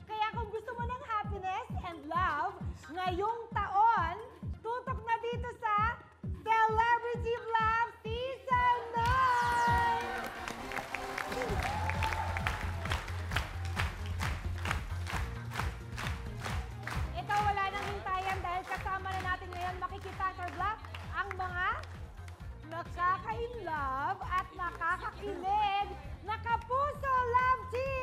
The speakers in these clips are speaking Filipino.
Kaya kung gusto mo ng happiness and love, ngayong taon, tutok na dito sa Celebrity Love Season 9! Ito, wala nang hintayan dahil kasama na natin ngayon makikita-vlog ang mga nakaka-in-love at nakakakilig na Kapuso Love Teams!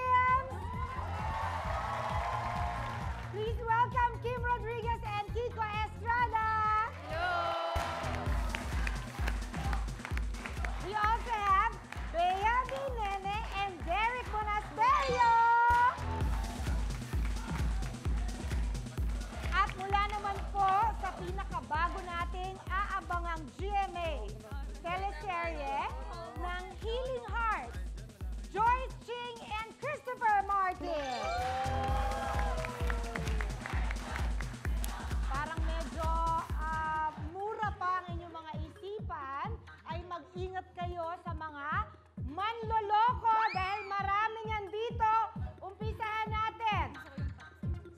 Please welcome Kim Rodriguez and Kiko Estrada! Hello! We also have Bea Binene and Derek Monasterio! At mula naman po sa pinakabago nating aabangang GMA teleserye ng Healing Hearts, Joyce Ching and Christopher Martin! Parang medyo mura pa ang inyong mga isipan, ay mag-ingat kayo sa mga manloloko dahil maraming yan dito. Umpisahan natin.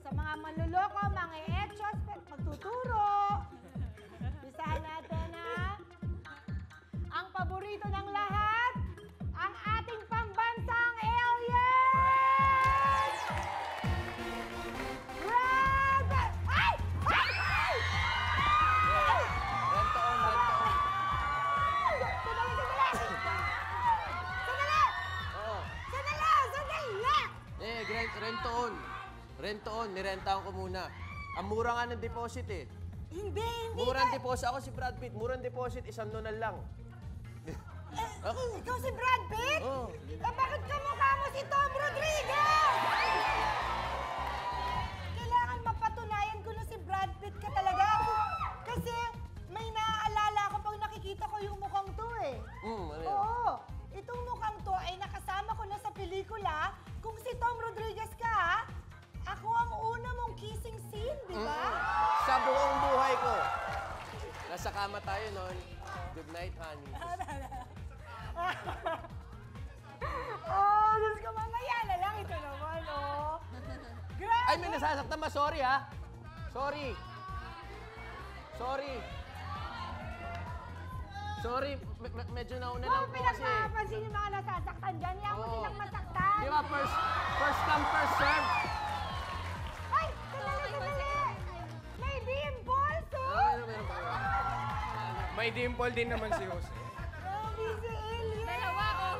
Sa mga manloloko, mga etchos, magtuturo. Umpisahan natin ang paborito ng lahat, ang ating pambansang alien! Red! Ay! Ay! Ay! Sandali! Oo. Sandali! Rent-on. Nirentahan ko muna. Ang mura nga ng deposit eh. Hindi. Murang deposit. Ako si Brad Pitt. Murang deposit, 1 donal lang. Ikaw si Brad Pitt? Oo. Bakit kamukha mo si Tom Rodriguez? Kailangan mapatunayan ko na si Brad Pitt ka talaga. Kasi may naaalala ako pag nakikita ko yung mukhang to eh. Ano yun? Oo. Itong mukhang to ay nakasama ko na sa pelikula. Kung si Tom Rodriguez ka, ako ang una mong kissing scene, di ba? Sa buong buhay ko. Nasa kama tayo noon. Good night, honey. Oh, Diyos ko, mamaya na lang. Ito naman, oh. Grabe! Ay, may nasasaktan ba? Sorry, ha? Sorry. Medyo nauna lang Huwag po kasi. pinagpapansin yung mga nasasaktan dyan. Yan mo Oo. silang masaktan. Di ba, first come, first serve? Ay, sandali! May dimples, oh! Meron pa kayo. May dimple din naman si Jose. Grabe si Alien! Dalawa, oh.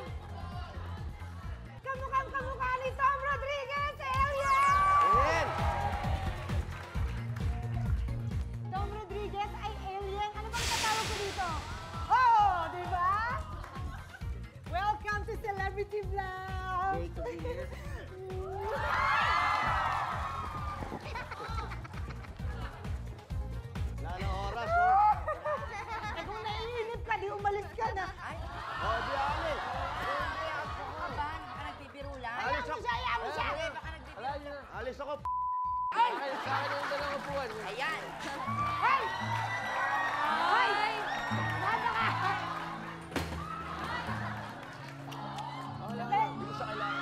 Kamukhang-kamukha ni Tom Rodriguez, Alien! Ayan! Tom Rodriguez ay alien. Ano bang tatawag ko dito? Oh, di ba? Welcome to Celebrity Vlog! Great to be here. Wala na oras, oh. Eh kung naiinip ka, di umalis ka na. Oh, di alis. Baka nagbibiro lang. Alis ako. Ayaw mo siya! Baka nagbibiro. Wala niyo na. Alis ako. Ay! Sa akin yung dalawang upuan. Ayan. Hey! Hey! Nasa ka! Wala ka. Hindi ko sa kailangan.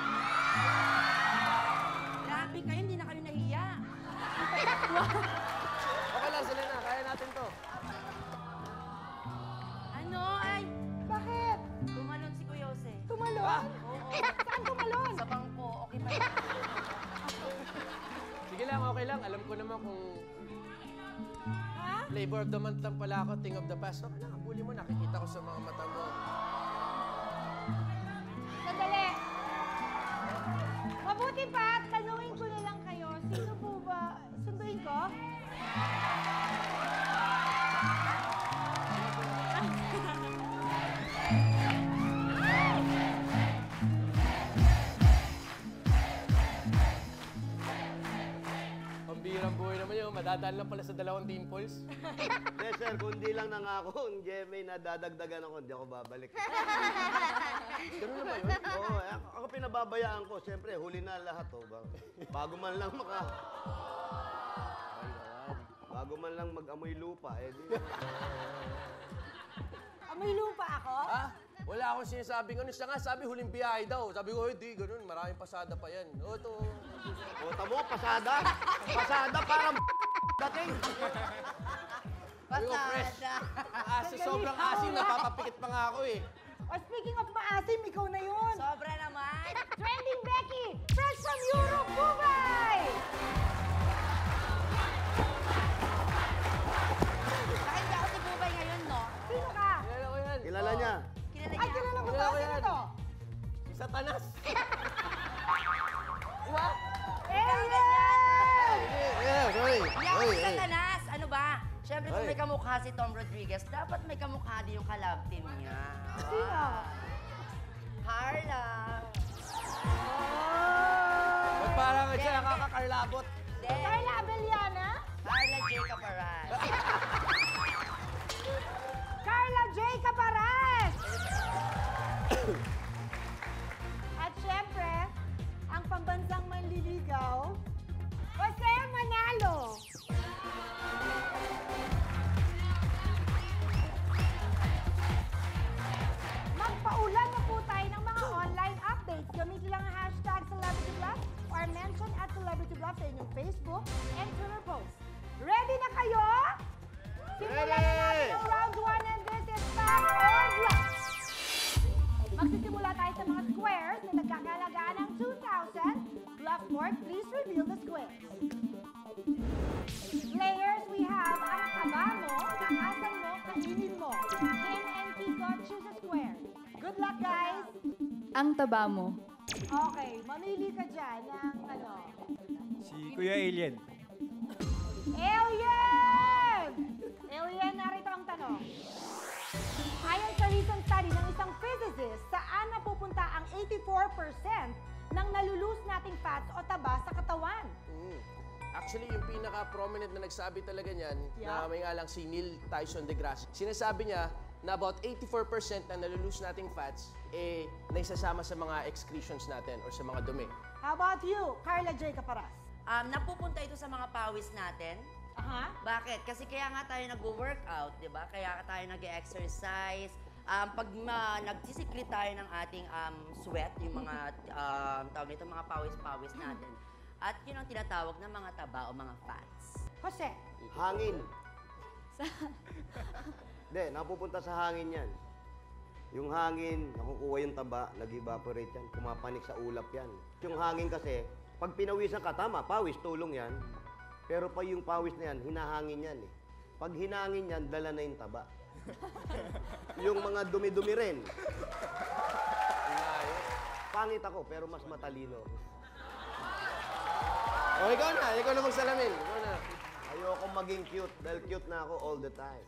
Grabe kayo, hindi na kayo nahiya. Okay lang, sila na. Kaya natin to. Ano ay? Bakit? Tumalon si Kuya Jose. Tumalon? Ah! Oo. Saan tumalon? Sa bangko, okay pa yun. Sige lang, okay lang. Alam ko naman kung Ha? flavor of the month lang pala ako, thing of the past. Okay lang, abuli mo. Nakikita ko sa mga mata mo. Sandali. Mabuti pa, tanungin ko na lang kayo. Sino po ba? Sunduin ko? Pambirang buhay naman yun. Madadaan lang pala sa 2 dimples. Yes, sir, kung di lang nangako, ang GMA na dadagdagan ako, hindi ako babalik. Ganun na ba yun? Oo, ako pinababayaan ko. Siyempre, huli na lahat. Oh. Bago man lang Bago man lang mag-amoy lupa, eh di. Amoy lupa ako? Ah, wala akong sinasabing ano. Siya nga sabi, huling biyahe daw. Sabi ko, hindi, ganun. Maraming pasada pa yan. O, ito. O, tamo, pasada. Pasada para dating. Sabi ko, fresh. Asin, sobrang asin. Napapapikit pa nga ako eh. O speaking of maasim, ikaw na yun. Sobra naman. Trending Becky, fresh from Europe, Dubai! Bakit hindi ako si Bubay ngayon, no? Sino ka? Kilala ko yan. Kilala niya. Kilala Ay, niya. kilala mo Kilala ba? ko Sino yan. to? Satanas. Alien! Yeah, sorry. Hindi ako si Satanas. Ano ba? Siyempre, kung Ay. may kamukha si Tom Rodriguez, dapat may kamukha din yung kalab team niya. Sino? Carla. Ba't parang siya nakakakarlabot? Hindi. Carla Abellana? Carla J. Caparan. Carla J. Caparas! At syempre, ang pambansang manliligaw, Jose Manalo! Magpaulan na po tayo ng mga online updates. Gamitin lang ang hashtag CelebrityBluff or mention at CelebrityBluff sa inyong Facebook and Twitter posts. Ready na kayo? Simulan na natin ang round 1 and this is Fact or Bluff. Magsisimula tayo sa mga squares na nagkakalagaan ng 2,000. Bluff board, please reveal the squares. Players, we have ang taba mo, takasan mo, kainin mo. Kim and Kiko, choose a square. Good luck, guys! Ang taba mo. Okay, mamili ka dyan ng ano. Si Kuya Alien. Alien! Alien, narito ang tanong. Ayon sa recent study ng isang physicist, saan napupunta ang 84% ng nalulus nating fats o taba sa katawan? Actually, yung pinaka-prominent na nagsabi talaga niyan, Yeah. na may nga lang si Neil Tyson deGrasse, sinasabi niya na about 84% na nalulus nating fats, eh, naisasama sa mga excretions natin or sa mga dumi. How about you, Carla J. Caparas? Napupunta ito sa mga pawis natin. Aha. Bakit? Kasi kaya nga tayo nag-workout, di ba? Kaya tayo nag-exercise. Pag nagsisiklit tayo ng ating sweat, yung mga, tawag nito, mga pawis-pawis natin. At yun ang tinatawag na mga taba o mga fats. Jose. Hangin. Hindi, napupunta sa hangin yan. Yung hangin, nakukuha yung taba, nag-evaporate yan, pumapanik sa ulap yan. Yung hangin kasi, pag pinawisan ka, tama, pawis, tulong yan. Pero pa yung pawis na yan, hinahangin yan eh. Pag hinangin yan, dala na yung taba. Yung mga dumi-dumi rin. Pangit ako, pero mas matalino ako. O, ikaw na magsalamin. Ikaw na. Ayoko maging cute, dahil cute na ako all the time.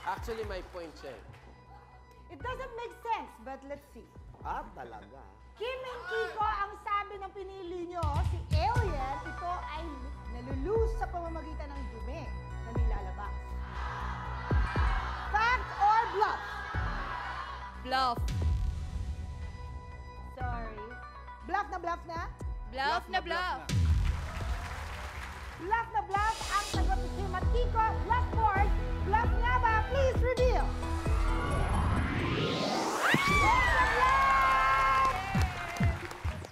Actually, my point siya. It doesn't make sense, but let's see. Ah, talaga. Kim and Kiko, ang sabi ng pinili nyo, si Alien, ito ay nalulus sa pamamagitan ng dumi na nilalabas. Fact or bluff? Bluff. Sorry. Bluff na bluff na? Bluff na bluff. Bluff na bluff ang sagot ni Kim at Kiko. Bluff board. Bluff nga ba? Please reveal. Yes, na bluff!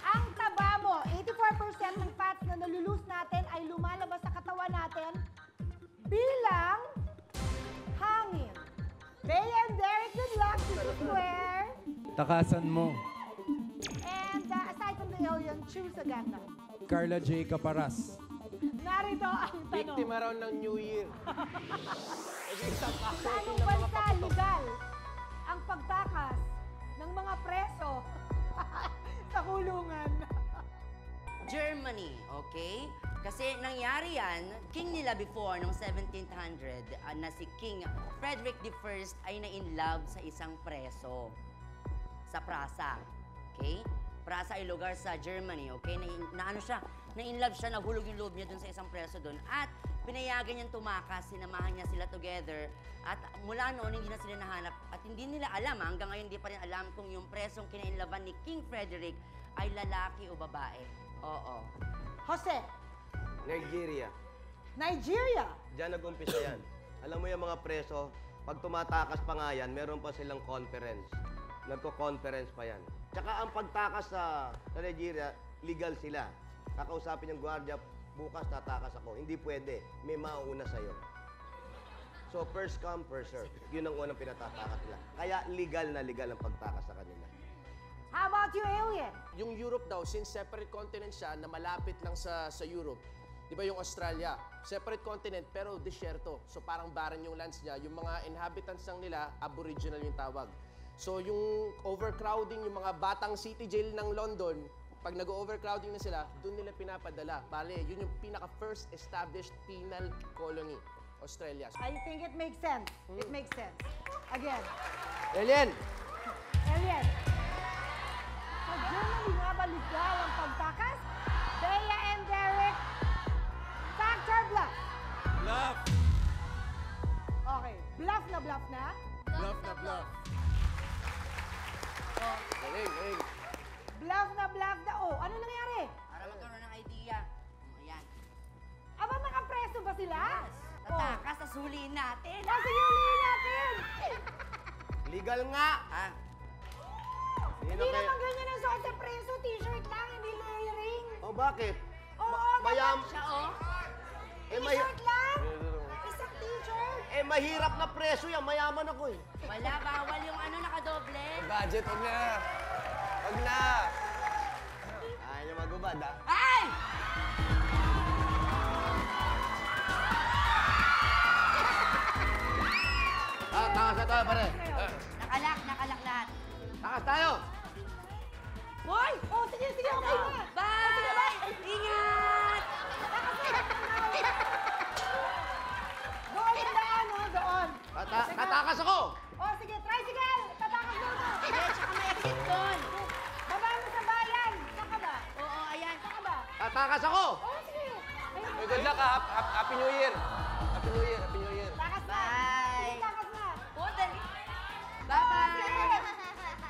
Ang taba mo, 84% ng fats na nalulus natin ay lumalabas sa katawan natin bilang hangin. Bea and Derek, good luck to the square. Takasan mo. And aside from the alien, choose again now. Carla J. Caparas. Narito ang tanong. Biktima raw ng New Year. Sa anong bansa legal ang pagtakas ng mga preso sa kulungan? Germany, okay? Kasi nangyari yan, king nila before, noong 1700, na si King Frederick I ay na-in-love sa isang preso sa Prasa. Okay? Prasa ay lugar sa Germany, okay? Na ano siya, na-in-love siya, nahulog yung loob niya dun sa isang preso dun. At pinayagan niyang tumakas, sinamahan niya sila together. At mula noon, hindi na sila nahanap. At hindi nila alam, hanggang ngayon hindi pa rin alam kung yung presong kinainlaban ni King Frederick ay lalaki o babae. Oo. Jose, Nigeria. Nigeria. Diyan nag-umpisa yan. Alam mo yung mga preso, pag tumatakas pa nga yan, meron pa silang conference. Nagko-conference pa yan. Tsaka ang pagtakas sa Nigeria, legal sila. Kakausapin yung gwardiya, bukas tatakas ako. Hindi pwede. May mauuna sa'yo. So, first come, first serve. Yun ang unang pinatatakas nila. Kaya legal na legal ang pagtakas sa kanila. How about you, Alien? Yung Europe daw, since separate continent siya na malapit lang sa Europe, di ba yung Australia, separate continent pero desyerto. So parang barren yung lands niya. Yung mga inhabitants lang nila, aboriginal yung tawag. So yung overcrowding, yung mga batang city jail ng London, pag nag-overcrowding na sila, doon nila pinapadala. Bale, yun yung pinaka-first established penal colony, Australia. I think it makes sense. It makes sense. Again, Alien! Alien. Sa Germany nga ba legal ang pagtakas? Bea and Derek, fact or bluff? Bluff! Okay, bluff na? Bluff na bluff. Galing. Bluff na. Oh, ano nangyari? Para magkaroon ng idea. Ayan. Aba, nakapreso ba sila? Tatakas, sasuliin natin. Nasa huliin natin! Legal nga! Ha? Sino Hindi kaya- naman ganyan ang suot sa preso, t-shirt lang, hindi layering. Oh, bakit? Oo, Mayam... Siya, oh. T-shirt lang! Isang t-shirt! mahirap na preso yan. Mayaman ako eh. Wala, bawal yung ano, nakadoble. Budget, wag na. Wag na. Ayaw niyo magubad, ha? Ay! Takas na tayo, pare. Nakalak lahat. Takas tayo! Hoy! Oh, sige, okay na! Bye! Ingat! Doon yung daan, oh, doon. Tatakas ako! Oh, sige, tricycle! Tatakas mo ito! Sige, tsaka may exit doon. Baba mo sa bayan! Saka ba? Oo, ayan. Saka ba? Tatakas ako! Oh, sige! Ayun, Good luck, ha? Happy New Year. Happy New Year. takas na! Bye. Sige, takas na! Oh, dali. Sige! Bye-bye.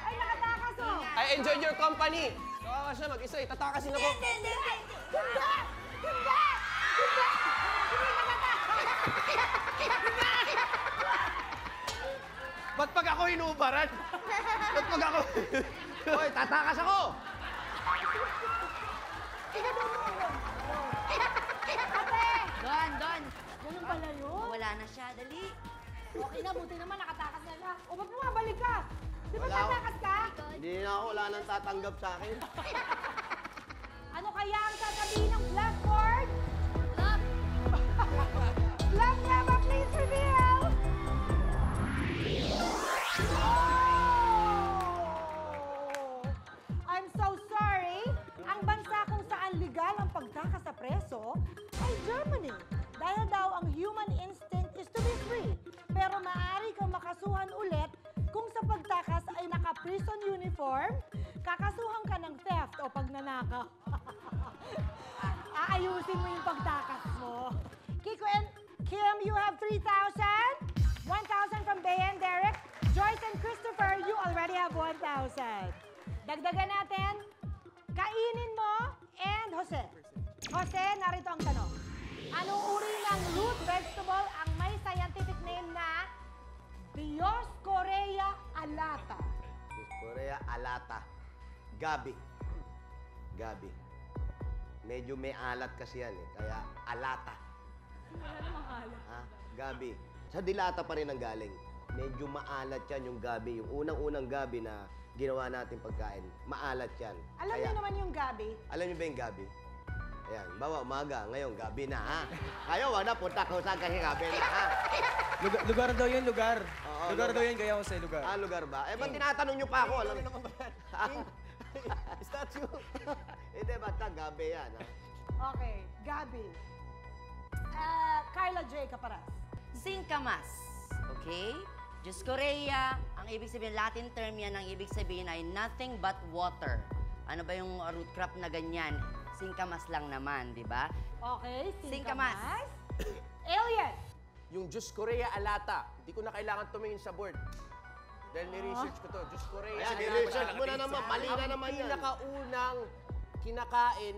Ay, nakatakas, oh! I enjoyed your company. Kawawa siya mag-isa, tatakasin ako. Hindi! Hindi! Hindi! Hindi nakatakas! Ba't pag ako inuubaran? Ba't pag ako... Hoy, tatakas ako! Ate! Don. Ganun pala yun? Wala na siya, dali. Okay na, buti naman nakatakas na siya. O, ba't bumabalik ka? Di ba Wala ako. tatakas ka? Hindi na ako, wala nang tatanggap sa akin. Ano kaya ang sasabihin ng Blackboard? Bluff nga ba? Please reveal! Oh! I'm so sorry. Ang bansa kung saan legal ang pagtakas sa preso ay Germany. Dahil daw ang human instinct is to be free. Pero maaari kang makasuhan ulit kung sa pagtakas ay naka-prison uniform, kakasuhan ka ng theft o pagnanakaw. Aayusin mo yung pagtakas mo. Kiko and Kim, you have 3,000. 1,000 from Bea and Derek. Joyce and Christopher, you already have 1,000. Dagdagan natin, kainin mo and Jose. Jose, narito ang tanong. Anong uri ng root vegetable ang may scientific name na Dioscorea alata? Korea, alata. Gabi. Medyo may alat kasi yan eh. Kaya alata. Ha? Gabi. Sa dilata pa rin ang galing. Medyo maalat yan yung gabi. Yung unang-unang gabi na ginawa natin pagkain. Maalat yan. Alam niyo naman yung gabi. Alam niyo ba yung gabi? Ayan, bawa umaga, ngayon gabi na ha. Kayo, wala, punta ko saan kasi gabi na ha. Lugar daw yun, lugar. Oo, Lugar lugar. daw yun, kaya ako sa lugar. Ah, lugar ba? Eh, ba't tinatanong niyo pa ako? Alam naman ba yan? Is that you? Hindi, basta gabi yan ha. Okay, gabi. Carla J. Caparas. Singkamas. Okay? Diyos Korea, ang ibig sabihin, Latin term yan, ang ibig sabihin ay nothing but water. Ano ba yung root crop na ganyan? Singkamas lang naman, di ba? Okay, Singkamas. singkamas. Alien. Yung Diyos Korea Alata. Hindi ko na kailangan tumingin sa board. Dahil ni-research ko to. Diyos Korea Ayan, Alata. ni-research mo na naman. Mali na naman Ang yan. pinakaunang kinakain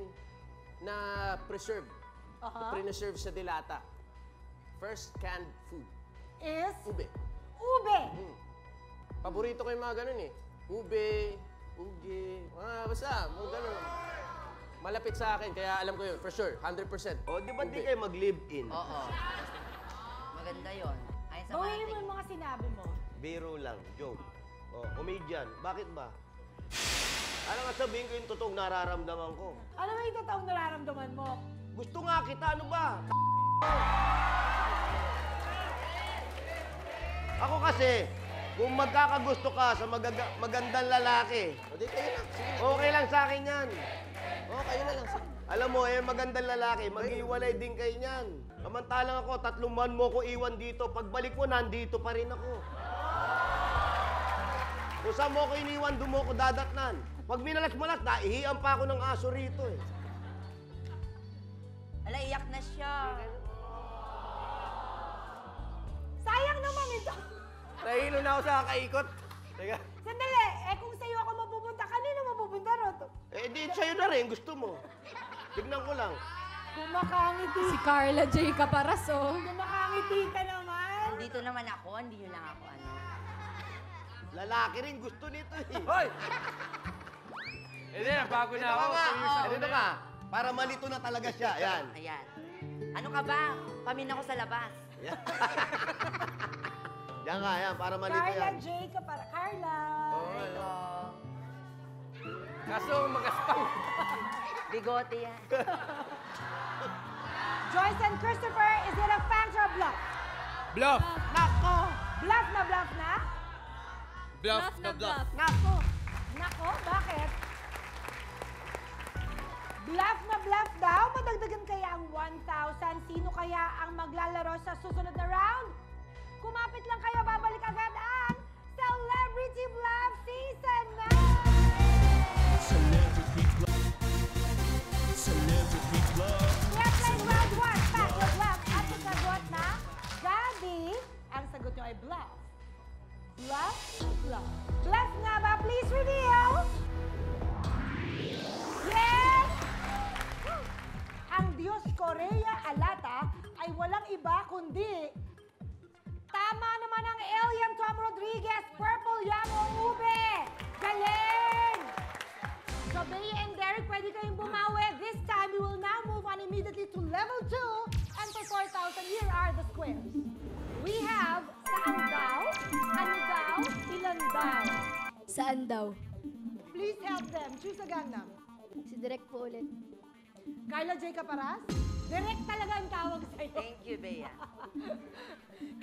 na preserve. Preserve sa dilata. First canned food. Is Ube. ube. Paborito ko yung mga ganun eh. Ube, uge, basta, mga ganun. Malapit sa akin, kaya alam ko yun, for sure, 100%. O, di ba di Ube. kayo mag-live-in? Oo. Maganda yon. Ayon sa Bawiin mo mga yung mga sinabi mo. Biro lang, joke. O, comedian, bakit ba? Ano nga sabihin ko yung totoong nararamdaman ko? Ano ba yung totoong nararamdaman mo? Gusto nga kita, ano ba? Ako kasi, kung magkakagusto ka sa magandang lalaki, O di kayo lang, sige. okay lang sa akin yan. O, kayo na lang, sige. Alam mo, magandang lalaki, mag-iwalay din kayo niyan. Samantalang ako, 3 buwan mo ko iwan dito. Pagbalik mo, nandito pa rin ako. Kung saan mo ko iniwan, doon mo ko dadatnan. Pag minalas-malas, naihian pa ako ng aso rito eh. Ala, iyak na siya. Sayang naman ito. Nahilo na ako sa kakaikot. Teka. Sandali, kung sa'yo ako mapupunta, kanino mapupunta ron? Eh, di sa'yo na rin, gusto mo. Tignan ko lang. Kumakangiti. Si Carla J. Caparas, oh. Kumakangiti ka naman. Dito naman ako, hindi nyo lang ako ano. Lalaki rin, gusto nito eh. Hoy! Hindi na, bago na ako. Dito ka. Para malito na talaga siya. Ayan. Ayan. Ano ka ba? Pamin ako sa labas. Yan ka, yan. Para malito Carla yan. J. para Carla. Hello. Kaso magaspang. Bigote yan. Joyce and Christopher, is it a fact or a bluff? Bluff! Nako. Bluff na bluff na? Bluff na bluff. Nako. Nako, bakit? Bluff na bluff daw? Madagdagan kaya ang 1,000? Sino kaya ang maglalaro sa susunod na round? Kumapit lang kayo, babalik agad ang Celebrity Bluff Season 9! Let's play round 1. Pack your bluff at ang sagot na Gabi. Ang sagot nyo ay bluff. Bluff, bluff. Bluff nga ba? Please reveal! Yes! Ang Diyos Korea Alata ay walang iba kundi tama naman ang Alien Tom Rodriguez, Purple Yam o Ube! Galing! So, Bea and Derek, pwede kayong bumawi. This time, we will now move on immediately to level 2. And for 4,000, here are the squares. We have saan daw, ano daw, ilan daw. Saan daw? Please help them. Choose a Gangnam. Si Direk po ulit. Carla J. Caparas? Direct talaga ang tawag sa'yo. Thank you, Bea.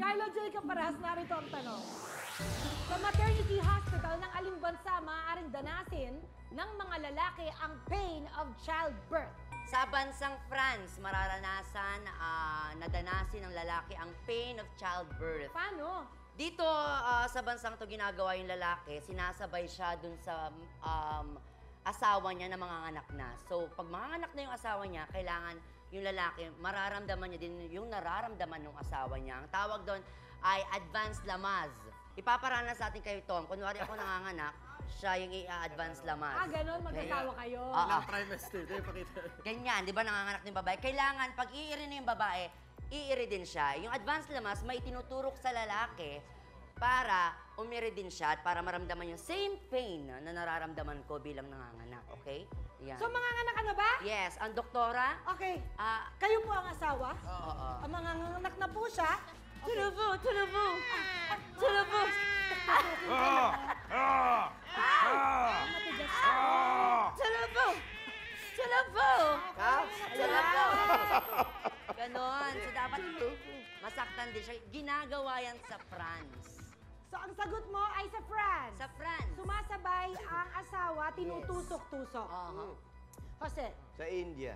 Carla J. Caparas, narito ang tanong. Sa maternity hospital ng aling bansa, maaaring danasin ng mga lalaki ang pain of childbirth. Sa bansang France, mararanasan nadanasin ng lalaki ang pain of childbirth. Paano? Dito, sa bansang to ginagawa yung lalaki, sinasabay siya dun sa asawa niya na manganganak na. So, pag manganganak na yung asawa niya, kailangan yung lalaki, mararamdaman niya din yung nararamdaman ng asawa niya. Ang tawag doon ay advanced lamaz. Ipaparanas sa atin kayo, Tom. Kunwari ako nanganganak, siya yung i-advance lamaz. Ganon, mag-asawa kayo. Trimester, tayo pakita. Ganyan, di ba nanganganak na yung babae? Kailangan, pag iiri na yung babae, iiri din siya. Yung advanced lamas, may tinuturok sa lalaki para umiri din siya at para maramdaman yung same pain na nararamdaman ko bilang nanganganak, okay? Yan. So, manganganak ka na ba? Yes, ang doktora, Okay. Kayo po ang asawa? oo. Ang manganganak na po siya? Tulubo, tulubo, tulubo. Matigas. Tulubo, tulubo. Ha? Tulubo. Ganon. So, dapat masaktan din siya. Ginagawa yan sa France. So, ang sagot mo ay sa France. Sa France. Sumasabay ang asawa, tinutusok-tusok. Oo. Jose, Sa India.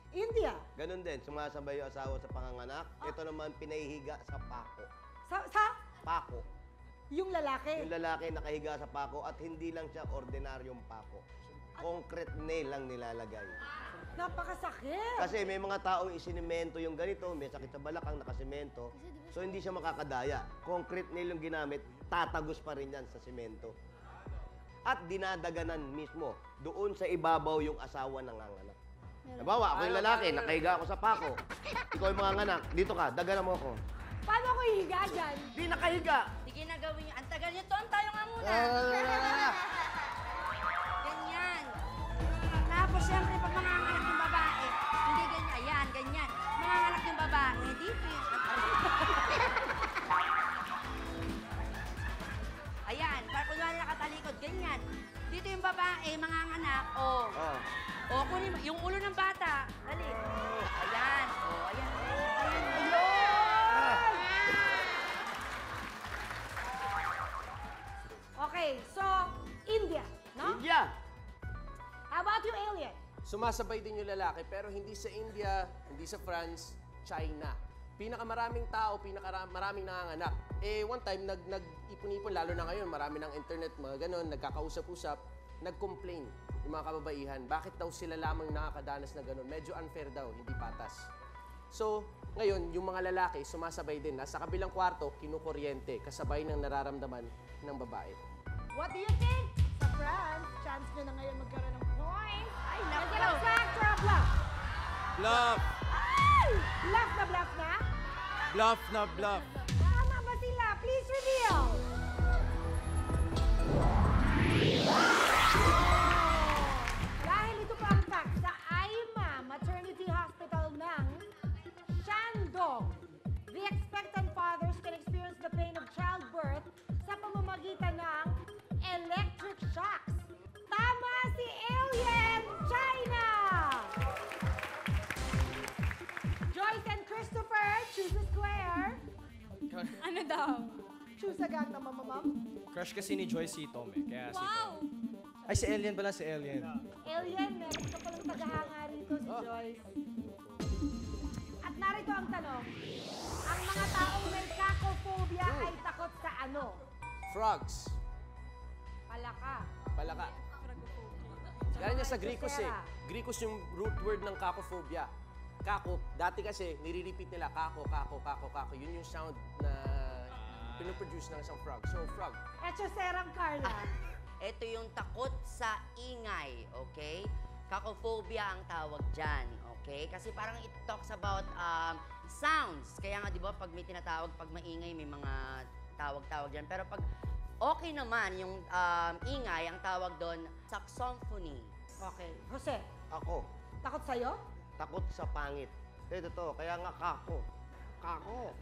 India. Ganun din, sumasabay yung asawa sa panganganak. Ito naman pinahihiga sa pako. Sa Pako. yung lalaki. Yung lalaki nakahiga sa pako at hindi lang siya ordinaryong pako. Concrete nail lang nilalagay. Napakasakit. Kasi may mga taong isinemento yung ganito, may sakit sa balakang, nakasemento. So hindi siya makakadaya. Concrete nail yung ginamit, tatagos pa rin yan sa semento. At dinadaganan mismo doon sa ibabaw yung asawa ng nanganak. Nabawa, ako yung lalaki, nakahiga ako sa pako. Ikaw yung mga nganak, dito ka, daganan mo ako. Paano ko hihiga dyan? Di nakahiga! Sige na gawin nyo. Ang tagal nyo, Tom. Tayo nga muna. Ganyan. Tapos, syempre, pag manganganak yung babae, hindi ganyan. Ayan, ganyan. Manganganak yung babae, dito yung... Ayan, para kunwari nakatalikod, ganyan. Dito yung babae, manganganak, oh. Oh. Oh, kunin mo, yung ulo ng bata. Dali. Ayan, oh, ayan. Ayan, Okay, so, India, no? India! How about you, alien? Sumasabay din yung lalaki, pero hindi sa India, hindi sa France, China. Pinakamaraming tao, pinakamaraming nanganganak. Eh, one time, nag-ipon-ipon, lalo na ngayon, marami ng internet, mga ganon, nagkakausap-usap, nag-complain yung mga kababaihan. Bakit daw sila lamang nakakadanas na ganon? Medyo unfair daw, hindi patas. So, ngayon, yung mga lalaki, sumasabay din. Nasa kabilang kwarto, kinukuryente, kasabay ng nararamdaman ng babae. What do you think? Sa France, chance nyo na ngayon magkaroon ng points. Ay, Is naku. it a fact or a bluff? Bluff! Ay! Bluff na bluff na? Bluff na bluff. Tama ba sila? Please reveal! Dahil ito pa ang fact, sa Aima Maternity Hospital ng Shandong, the expectant fathers can experience the pain of childbirth sa pamamagitan ng electric shocks. Tama si Alien China! Joyce and Christopher, choose a square. Ano daw? Choose a gang na mamamam. Crush kasi ni Joyce si Tom eh, kaya si Tom. Wow! Ay, si Alien pala, si Alien. Alien, meron ka palang tagahanga rito si Joyce. At narito ang tanong. Ang mga taong may cacophobia ay takot sa ano? Frogs, Palaka. palaka. Galing niya sa Gricos eh. Gricos yung root word ng cacophobia. Kako, dati kasi nire-repeat nila kako, kako, kako, kako. Yun yung sound na pinoproduce ng isang frog. So, frog. Echoserang Carla. Ito yung takot sa ingay, okay? Cacophobia ang tawag dyan, okay? Kasi parang it talks about sounds. Kaya nga, di ba, pag may tinatawag, pag maingay, may mga tawag-tawag dyan. Pero pag okay naman, yung ingay, ang tawag doon, saxophony. Okay. Jose, Ako, takot sa'yo? takot sa pangit. Totoo, kaya nga kako. Kako.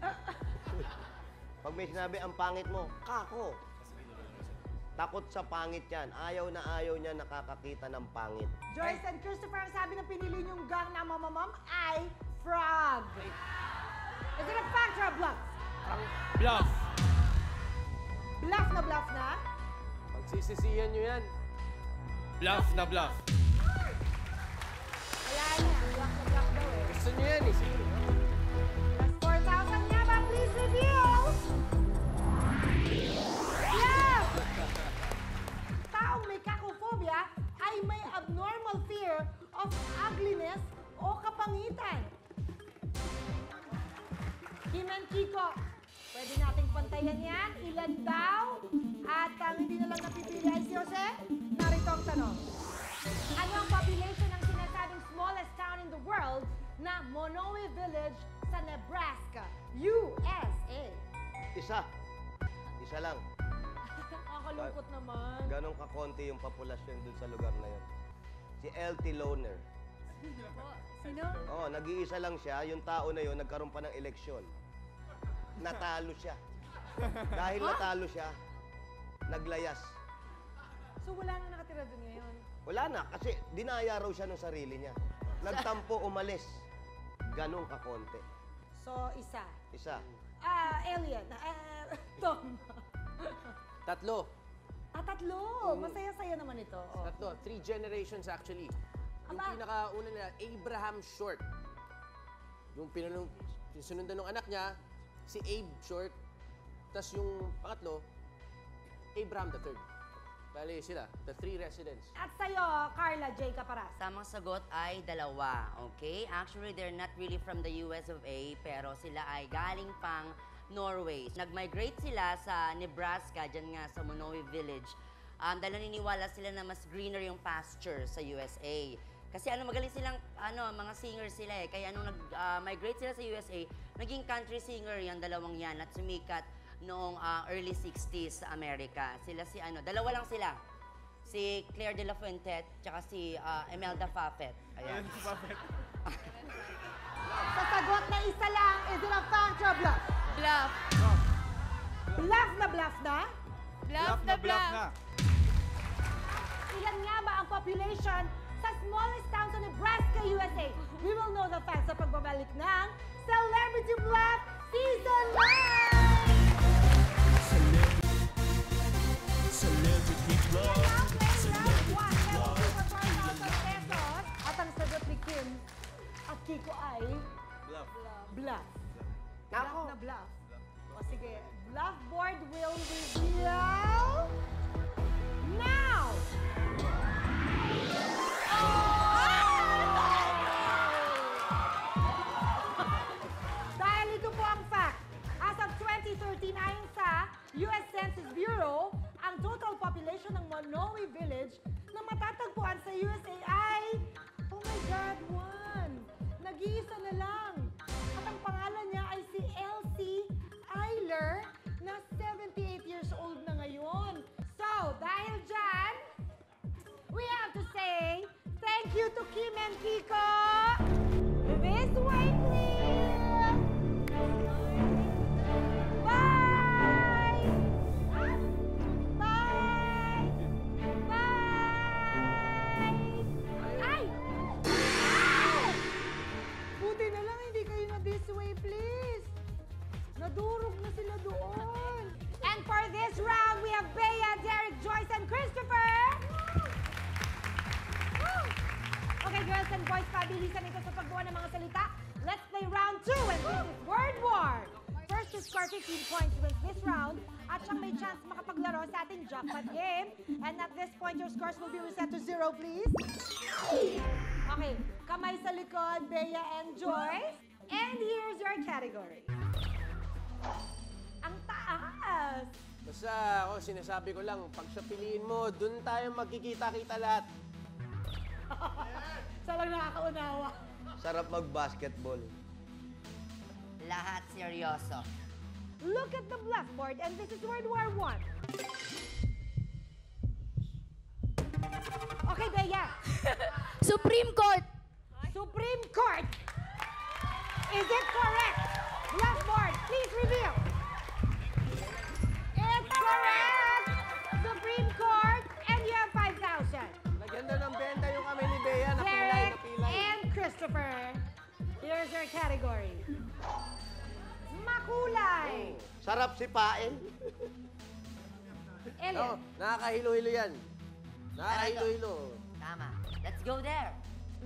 Pag may sinabi ang pangit mo, kako. Takot sa pangit yan. Ayaw na ayaw niya nakakakita ng pangit. Joyce and Christopher, ang sabi ng pinili niyong gang na mamamam ay frog. Is it a fact or a bluff? Bluff! Bluff na? Pagsisisihan nyo yan. Bluff na bluff. Wala na. Bluff daw eh. Gusto nyo yan eh. Sige. Plus 4,000 nga ba? Please reveal! Bluff! Taong may cacophobia ay may abnormal fear of ugliness o kapangitan. Kim and Kiko, pwede nating pantayan yan. Ilan daw? At hindi na lang napipili ay si Jose. Narito ang tanong. Ano ang population ng sinasabing smallest town in the world na Monowi Village sa Nebraska, USA? Isa. Isa lang. Nakakalungkot naman. Ganon kakonti yung populasyon dun sa lugar na yun. Si LT Loner. Sino? Oo, nag-iisa lang siya. Yung tao na yun, nagkaroon pa ng eleksyon. Natalo siya. Dahil natalo siya, naglayas. So wala na nakatira doon ngayon? Wala na, kasi dinaya raw siya ng sarili niya. Nagtampo, umalis. Ganon kakonti. So, isa. Isa. Alien. Tom. Tatlo. Tatlo. Masaya-saya naman ito. Oh. Tatlo. 3 generations actually. Yung Aba. pinakauna nila, Abraham Short. Yung sinundan ng anak niya, si Abe Short. Tapos yung pangatlo, Abraham III. Bali sila, the 3 residents. At sa'yo, Carla J. Caparas. Tamang sagot ay dalawa, okay? Actually, they're not really from the US of A, pero sila ay galing pang Norway. Nag-migrate sila sa Nebraska, dyan nga sa Monowi Village. Dahil naniniwala sila na mas greener yung pasture sa USA. Kasi magaling silang, mga singer sila eh. Kaya nung nag-migrate sila sa USA, naging country singer yung dalawang yan at sumikat noong early 60s sa Amerika. Sila dalawa lang sila. Si Claire de la Fuente, tsaka si Imelda Fafet. Ayan. Sa sagot na isa lang, is it a fact or bluff? Bluff. Bluff na bluff na? Bluff na bluff. Ilan nga ba ang population sa smallest town sa Nebraska, USA? We will know the facts sa pagbabalik ng Celebrity Bluff Season 9! At ang sagot ni Kim at Kiko ay... Bluff. Bluff. Bluff na bluff. O sige, bluff board will reveal... Now! Dahil ito po ang fact. As of 2013, ayon sa US Census Bureau, ang total population ng Monowi Village na matatagpuan sa USA ay, oh my God, 1. Nag-iisa na lang. At ang pangalan niya ay si Elsie Eiler na 78 years old na ngayon. So, dahil dyan, we have to say thank you to Kim and Kiko. This way, please. Bye. Bye. Bye. Ay! Ow! Buti na lang hindi kayo na this way, please. Nadurog na sila doon. And for this round, we have Bea, Derek, Joyce, and Christopher. Woo! Okay, girls and boys, pabilisan ito sa pagbuo ng mga salita. Let's play round 2, and this is Word War. First to score 15 points wins this round at siyang may chance makapaglaro sa ating jackpot game. And at this point, your scores will be reset to 0, please. Okay, kamay sa likod, Bea and Joyce. And here's your category. Ang taas! Basta ako, sinasabi ko lang, pag siya piliin mo, dun tayo magkikita-kita lahat. Sa lang nakakaunawa. Sarap mag-basketball. Lahat seryoso. Look at the blackboard, and this is World War I. Okay, Bea. Supreme Court. Supreme Court. Is it correct? Blackboard, please reveal. It's correct. Supreme Court, and you have 5,000. Naganda ng benta yung kami ni Bea, napilay, Derek napilay. and Christopher. Here's your category. Makulay. Sarap sipain. Ellen. Nakakahilo-hilo yan. Nakakahilo-hilo. Tama. Let's go there.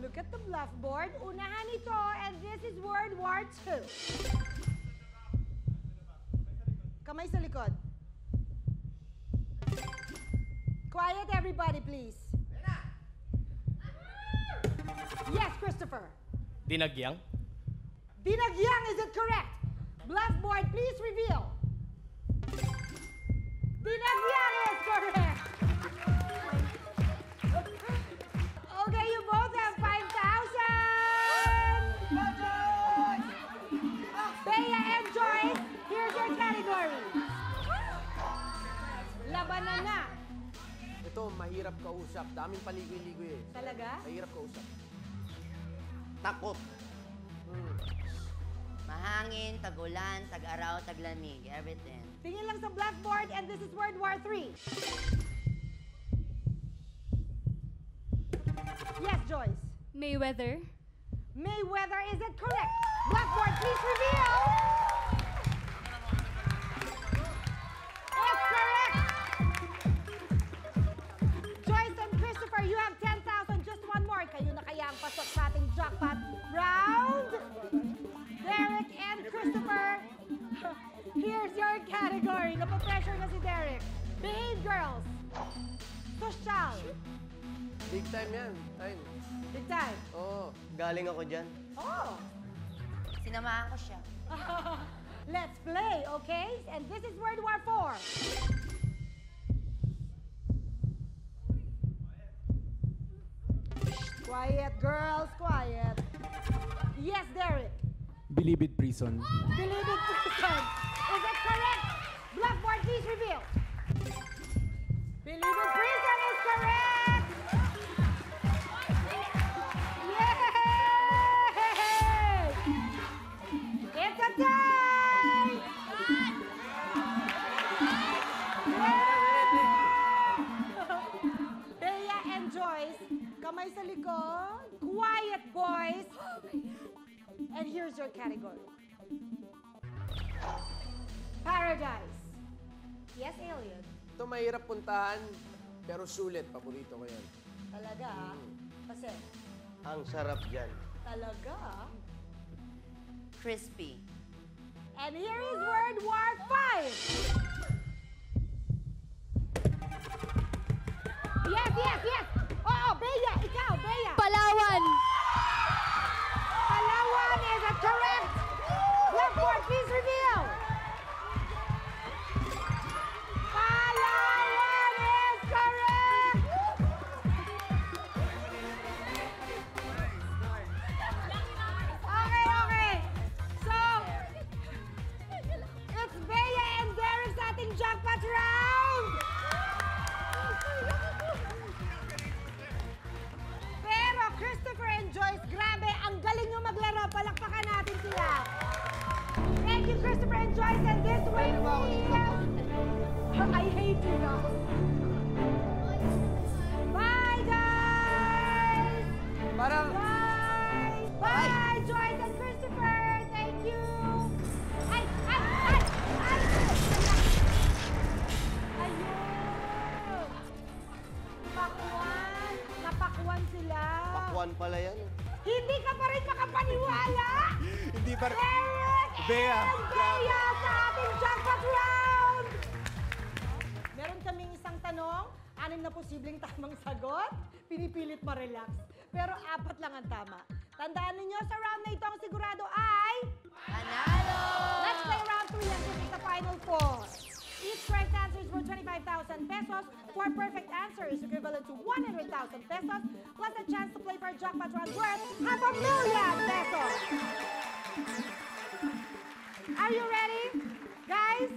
Look at the blackboard. Unahan ito, and this is World War II. Kamay sa likod. Quiet, everybody, please. Yes, Christopher. Dinagyang? Dinagyang, is it correct? Blackboard, please reveal. Dinagyang is correct. Okay, you both have 5,000. Bea and Joyce, here's your category. Labanan na. Ito, mahirap kausap. Daming paligoy-ligoy eh. Talaga? Mahirap kausap. Takot. Mahangin, tag-ulan, tag-araw, taglamig. Everything. Tingin lang sa blackboard, and this is World War III. Yes, Joyce. Mayweather. Mayweather, is it correct? Blackboard, please reveal. It's correct. Joyce and Christopher, you have 10,000. Just one more. Kayo na kaya ang pasok sa ating jackpot round. Derek and Christopher, here's your category. Napapressure na si Derek. Behave, girls. Social. Big time yan. Time. Big time. Oo. Galing ako dyan. Oh. Sinamahan ko siya. Let's play, okay? And this is World War IV. Quiet, girls, quiet. Yes, Derek. Bilibid Prison. Believe it, person. Is it correct? Blackboard, please reveal. Believe it, prison is correct. Yay! It's a tie! Bea and Joyce, kamay sa likod. Quiet, boys. And here's your category. Paradise. Yes, alien. Ito mahirap puntahan, pero sulit. Paborito ko yan. Talaga, ah? Kasi, Ang sarap dyan. talaga, ah? Crispy. And here is World War V. Yes, yes, yes. Oo, Bea, ikaw, Bea. Palawan. Palawan is a correct. Blackboard, please reveal. Palawan is correct. Okay, okay. So, it's Bea and Derek sa ating jackpot round. Pero Christopher and Joyce, grabe, ang galing nyo maglaro. Palakpakan natin sila. Thank you, Christopher and Joyce, and this way I hate you guys. Bye, guys! Parang, Bye! Bye, Joyce and Christopher! Thank you! Ay! Ay! Ay! Ay! Ayun! Pakwan! Napakwan sila! Pakwan pala yan. Hindi ka pa rin makapaniwala! Hindi pa Derek Bea. and Bea sa ating jackpot round! Meron kaming isang tanong, 6 na posibleng tamang sagot. Pinipilit ma-relax. Pero 4 lang ang tama. Tandaan ninyo, sa round na ito ang sigurado ay... Panalo! Let's play round 3 and this is the final 4. Each correct answer is worth 25,000 pesos. 4 perfect answers equivalent to 100,000 pesos, plus a chance to play for a jackpot round worth 500,000 pesos. Are you ready? Guys,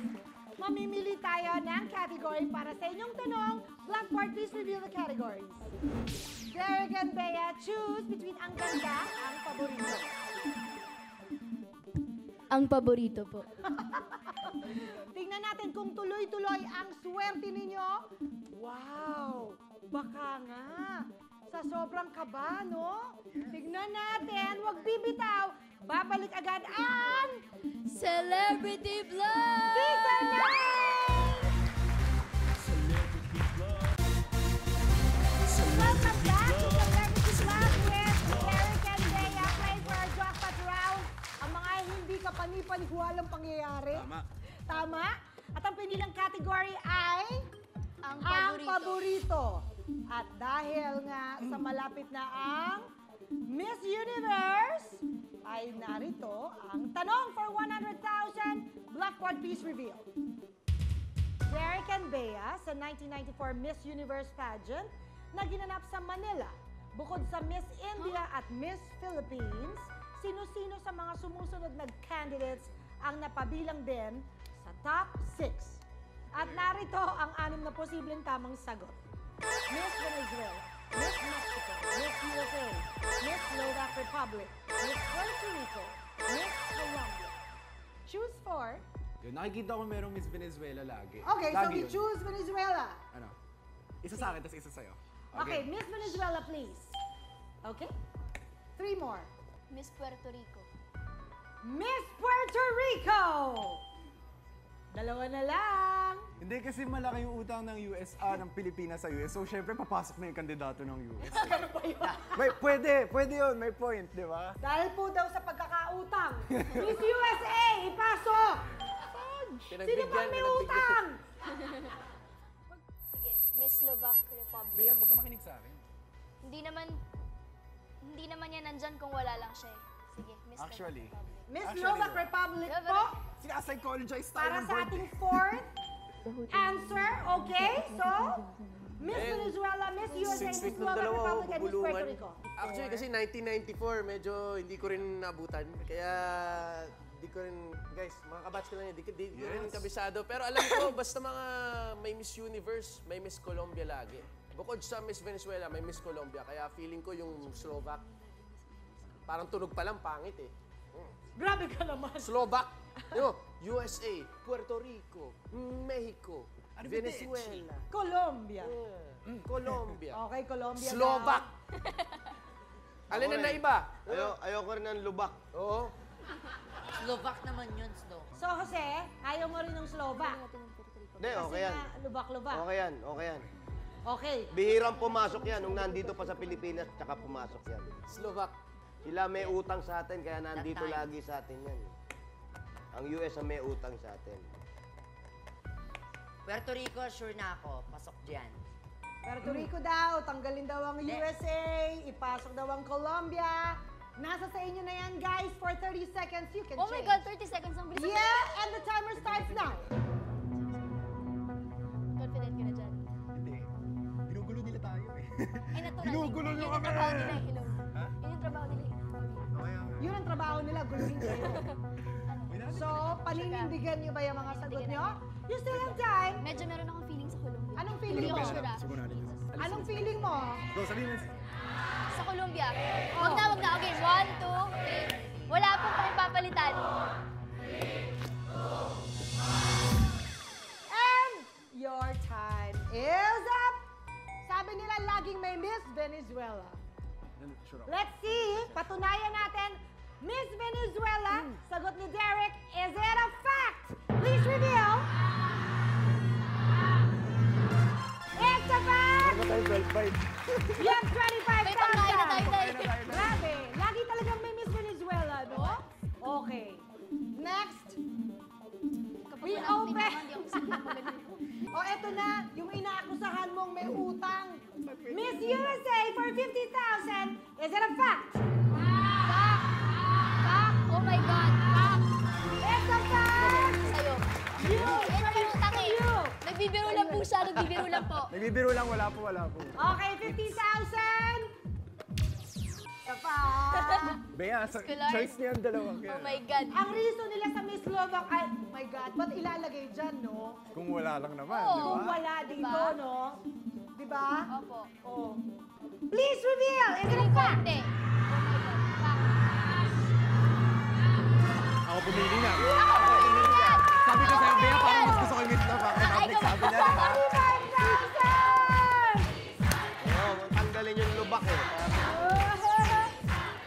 mamimili tayo ng category para sa inyong tanong. Blackboard, please reveal the categories. Derek and Bea, choose between ang ganda, ang paborito. Ang paborito po. Tingnan natin kung tuloy-tuloy ang swerte ninyo. Wow! Baka nga. Sa sobrang kaba, no? Tingnan natin. Huwag bibitaw. Babalik agad ang... Celebrity Vlog! Season 9! Welcome back to Celebrity Vlog with Derek and Bea. Play for our jackpot round. Ang mga hindi ka panipaniwalang pangyayari. Tama. Tama? At ang pinilang category ay... Ang paborito. At dahil nga sa malapit na ang Miss Universe, ay narito ang tanong for 100,000. Blackboard, please reveal. Derek and Bea sa 1994 Miss Universe pageant na ginanap sa Manila. Bukod sa Miss India at Miss Philippines, sino-sino sa mga sumusunod na candidates ang napabilang din sa top 6? At narito ang 6 na posibleng tamang sagot. Miss Venezuela, Miss Mexico, Miss USA, Miss Slovak Republic, Miss Puerto Rico, Miss Colombia. Choose 4. Yun, nakikita ko merong Miss Venezuela lagi. Okay, so Lagi we yun. choose Venezuela. Ano? Isa sa akin, tapos isa sa'yo. Okay, Miss Venezuela, please. Okay? 3 more. Miss Puerto Rico. Miss Puerto Rico! 2 na lang. Hindi kasi malaki yung utang ng ng Pilipinas sa US. So, syempre, papasok na yung kandidato ng US. Ano ba yun? Pwede yun. May point, di ba? Dahil po daw sa pagkakautang. Miss USA, ipasok! Sino Pinagbigyan, pang may pinagbigyan. utang? Sige. Miss Slovak Republic. Bea, huwag ka makinig sa akin. Hindi naman yan nandyan kung wala lang siya eh. Sige, Miss Actually. Slovak Republic. Miss Actually, Slovak no. Republic Yeah, po. Sinapsychologize tayo Para ng sa board. ating fourth answer, okay? So, Miss Venezuela, Miss USA, Miss Sweet ng Slovak dalawa, Republic, and Miss Puerto bubulungan. Rico. Actually, kasi 1994, medyo hindi ko rin naabutan. Kaya, di ko rin, guys, mga kabatch ko lang yun, di ko rin kabisado. Pero alam ko, basta mga may Miss Universe, may Miss Colombia lagi. Bukod sa Miss Venezuela, may Miss Colombia. Kaya feeling ko yung Slovak, parang tunog pa lang, pangit eh. Grabe ka naman. Slovak, USA, Puerto Rico, Mexico, Venezuela, Colombia. Colombia, Okay, Colombia Slovak. Alin na iba? Ayoko rin ng lubak. Oo. Slovak naman yun, Slo. So, Jose, ayaw mo rin ng Slovak. Hindi, Kasi okay yan. nga, lubak-lubak. Okay yan, okay yan. Okay. Bihirang pumasok yan nung nandito pa sa Pilipinas, tsaka pumasok yan. Slovak. Sila may utang sa atin, kaya nandito That time. lagi sa atin yan. Ang US ang may utang sa atin. Puerto Rico, sure na ako. Pasok dyan. Puerto Rico daw, tanggalin daw ang USA, ipasok daw ang Colombia. Nasa sa inyo na yan, guys. For 30 seconds, you can Oh my change. God, 30 seconds ang bilis. Yeah, and the timer starts now. Confident ka na dyan. Hindi. Ginugulo nila tayo eh. Ay, natural. Ginugulo Yun nyo yung kami. trabaho nila, hello. Ha? Yun yung trabaho nila. Okay. Yun ang trabaho nila, guluhin kayo. So, paninindigan niyo ba yung mga sagot niyo? You still have time. Medyo meron akong feeling sa Colombia. Anong feeling Hindi mo? ako sure ah. Sugo natin yun. Anong feeling mo? Go, sabihin mo. Sa Colombia. Wag na. Okay, 1, 2, 3. Wala pong kami papalitan. And your time is up. Sabi nila laging may Miss Venezuela. Sure ako. Let's see, patunayan natin, Miss Venezuela, sagot ni Derek, is it a fact? Please reveal. It's a fact! You have 25,000. May pangkain na tayo, Tay. Grabe, lagi talagang may Miss Venezuela, no? Okay. Next, Kapag we wala akong open. tinama, hindi ako siguro magaling. O eto na, yung inaakusahan mong may utang. Miss USA for 50,000. Is it a fact? Fact. Oh my God. Fact. It's a fact! Sa'yo. You! Eh, may utang eh. You! Nagbibiro lang po siya. Nagbibiro lang po. Nagbibiro lang, wala po. Okay, 50,000! Sa fact! Bea, Scholar. choice niya ang dalawa. Oh my God. Ang reason nila sa Miss Slovak ay, oh my God, ba't ilalagay dyan, no? Kung wala lang naman, Oo. di ba? Kung wala dito, Diba? no? Diba? Opo. Oh. Please reveal! Is it a fact? Hindi. Oh my God. Fact. Ako pumili na. Ako pumili na! Sabi ko sa'yo, Bea, Ako parang pumili mas gusto ko yung Miss Love. Ay, Public, sabi niya, di ba? 35,000! Oo, tanggalin yung lubak eh.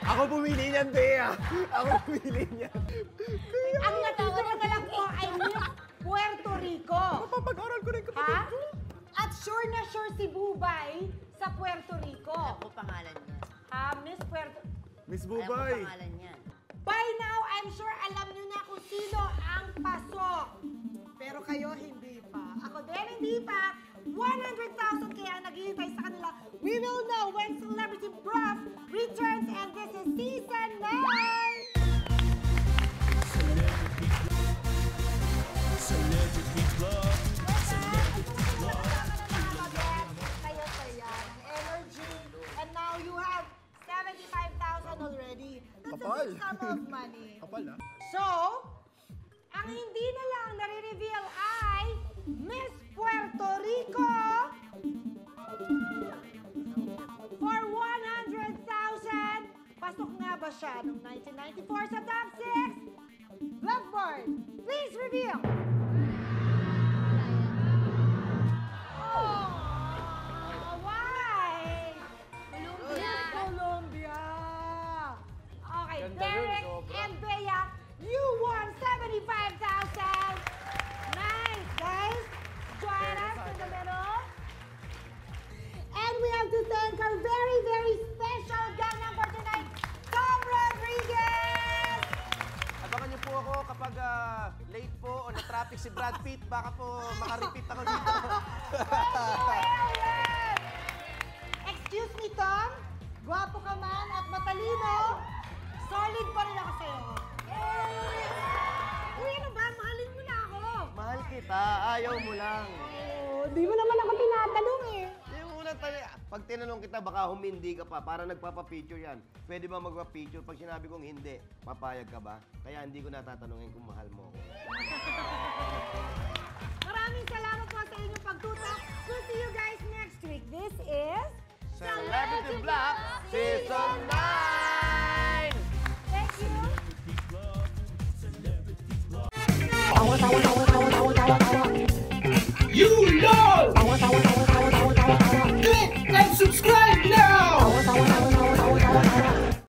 Ako pumili niyan, Bea. Ako pumili niyan. Ang natitira na lang po ay Miss Puerto Rico. Papag-aral ko rin kapatid Ha? ko. At sure na sure si Bubay sa Puerto Rico. Alam ko pangalan niya. Ha, Miss Puerto... Miss Alam ko Bubay. pangalan niya. By now, I'm sure alam niyo na kung sino ang pasok. Pero kayo, hindi pa. Ako din, hindi pa. 100,000 kaya naghihintay sa kanila. We will know when Celebrity Bruff returns and this is Season 9! Kayo saya ng energy. And now you have 75,000 already. That's a Kapal. big sum of money. Kapal ah. So, ang hindi na lang nare-reveal ay Miss Puerto Rico for 100,000. Pasok nga ba siya noong 1994 sa top 6? Blackboard, please reveal. Oh, why? Colombia. Colombia. Okay, Ganda Derek yun, sobra. and Bea, you won 75,000. Nice, guys. Join us in the middle. And we have to thank our very, very special gangnam for tonight, Tom Rodriguez. Abangan niyo po ako kapag late po o na-traffic Brad Pitt, baka po makarepeat ako dito. Excuse me, Tom. Gwapo ka man at matalino. Solid pa rin ako sa'yo. Uy, ano ba? Mahalin mo na ako. Mahal kita, ayaw mo lang. Di mo naman ako tinatanong eh. Yung unang pag tinanong kita, baka humindi ka pa, para nagpapapicture yan. Pwede ba magpa-picture? Pag sinabi kong hindi, papayag ka ba? Kaya hindi ko natatanungin kung mahal mo ako. Maraming salamat po sa inyong pagtutok. We'll see you guys next week. This is Celebrity Block Season 9! Thank you.